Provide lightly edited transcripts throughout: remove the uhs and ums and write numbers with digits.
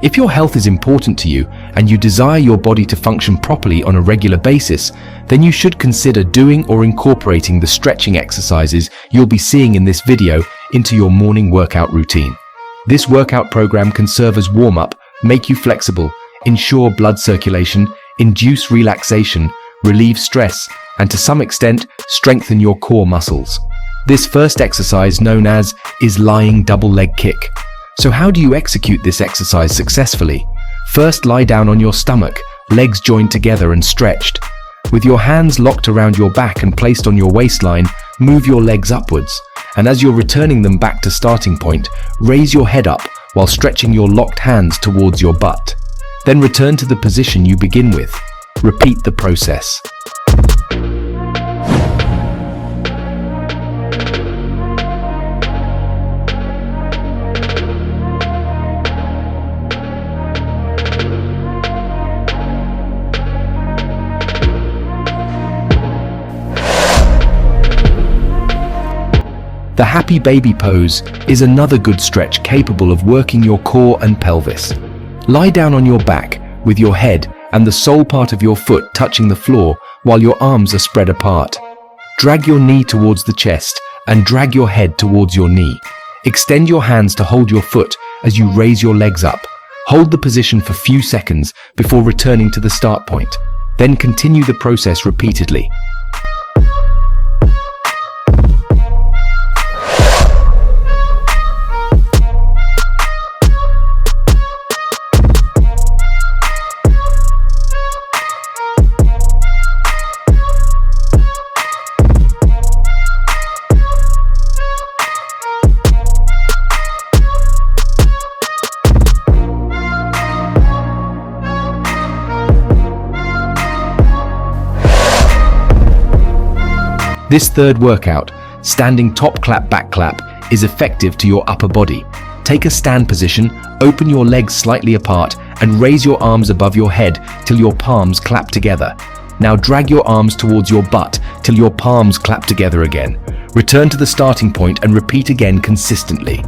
If your health is important to you and you desire your body to function properly on a regular basis, then you should consider doing or incorporating the stretching exercises you'll be seeing in this video into your morning workout routine. This workout program can serve as warm-up, make you flexible, ensure blood circulation, induce relaxation, relieve stress, and to some extent, strengthen your core muscles. This first exercise, known as lying double leg kick. So how do you execute this exercise successfully? First, lie down on your stomach, legs joined together and stretched. With your hands locked around your back and placed on your waistline, move your legs upwards. And as you're returning them back to starting point, raise your head up while stretching your locked hands towards your butt. Then return to the position you begin with. Repeat the process. The happy baby pose is another good stretch capable of working your core and pelvis. Lie down on your back with your head and the sole part of your foot touching the floor while your arms are spread apart. Drag your knee towards the chest and drag your head towards your knee. Extend your hands to hold your foot as you raise your legs up. Hold the position for a few seconds before returning to the start point. Then continue the process repeatedly. This third workout, standing top clap back clap, is effective to your upper body. Take a stand position, open your legs slightly apart and raise your arms above your head till your palms clap together. Now drag your arms towards your butt till your palms clap together again. Return to the starting point and repeat again consistently.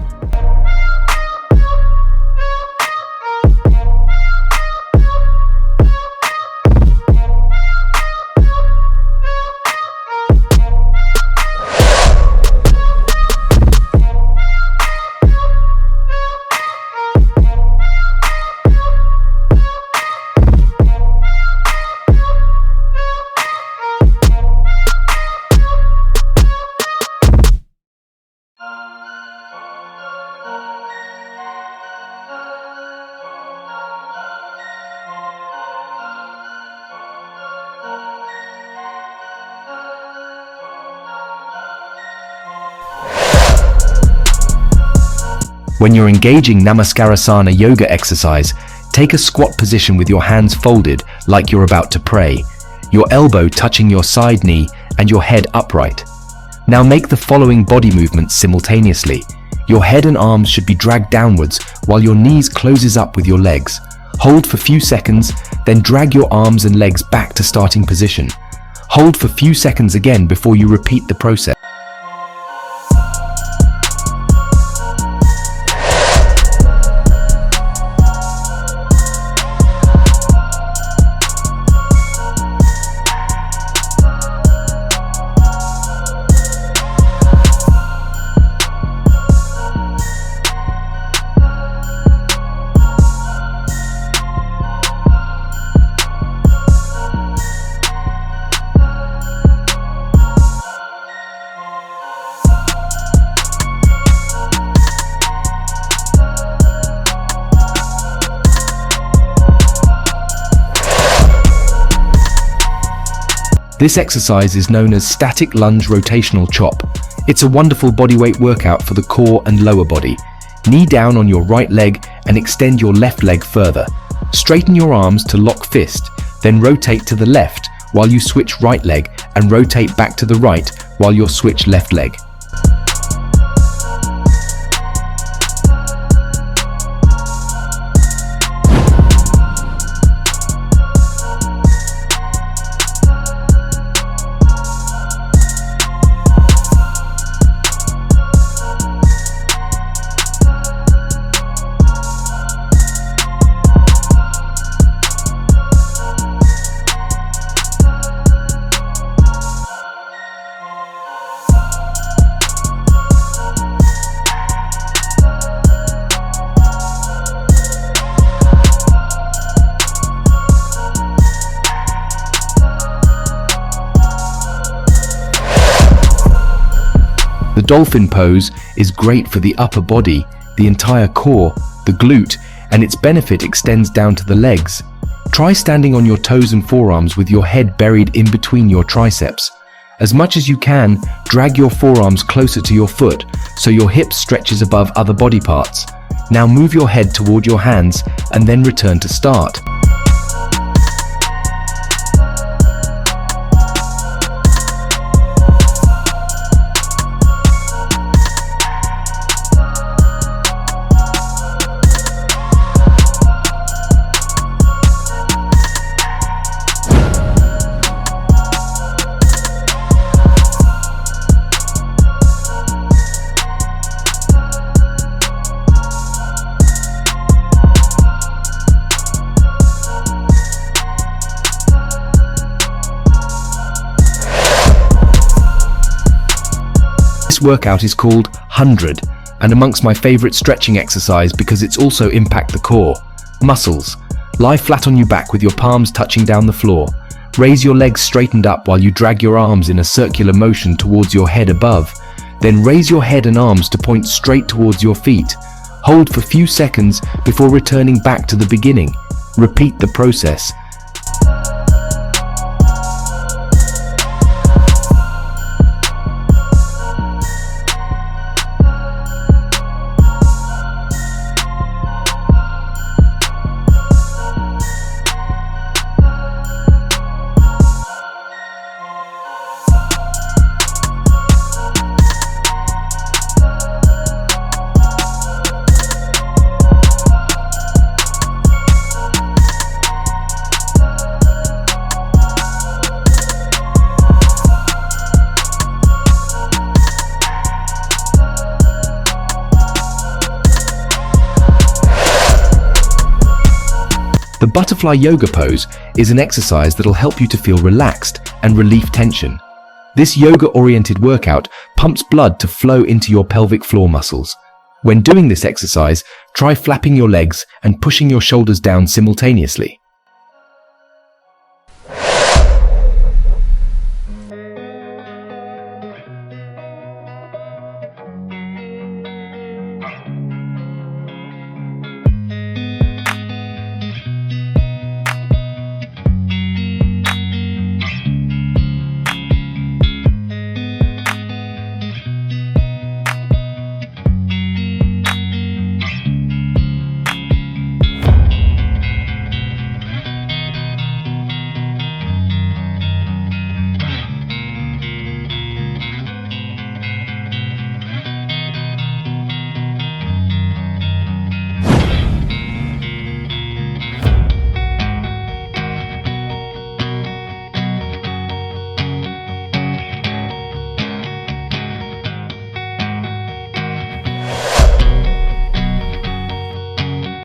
When you're engaging Namaskarasana yoga exercise, take a squat position with your hands folded like you're about to pray, your elbow touching your side knee and your head upright. Now make the following body movements simultaneously. Your head and arms should be dragged downwards while your knees closes up with your legs. Hold for few seconds, then drag your arms and legs back to starting position. Hold for few seconds again before you repeat the process. This exercise is known as static lunge rotational chop. It's a wonderful bodyweight workout for the core and lower body. Knee down on your right leg and extend your left leg further. Straighten your arms to lock fist, then rotate to the left while you switch right leg and rotate back to the right while you switch left leg. Dolphin pose is great for the upper body, the entire core, the glute, and its benefit extends down to the legs. Try standing on your toes and forearms with your head buried in between your triceps. As much as you can, drag your forearms closer to your foot so your hip stretches above other body parts. Now move your head toward your hands and then return to start. This workout is called 100 and amongst my favorite stretching exercise because it's also impact the core. Muscles. Lie flat on your back with your palms touching down the floor. Raise your legs straightened up while you drag your arms in a circular motion towards your head above. Then raise your head and arms to point straight towards your feet. Hold for few seconds before returning back to the beginning. Repeat the process. The butterfly yoga pose is an exercise that'll help you to feel relaxed and relieve tension. This yoga-oriented workout pumps blood to flow into your pelvic floor muscles. When doing this exercise, try flapping your legs and pushing your shoulders down simultaneously.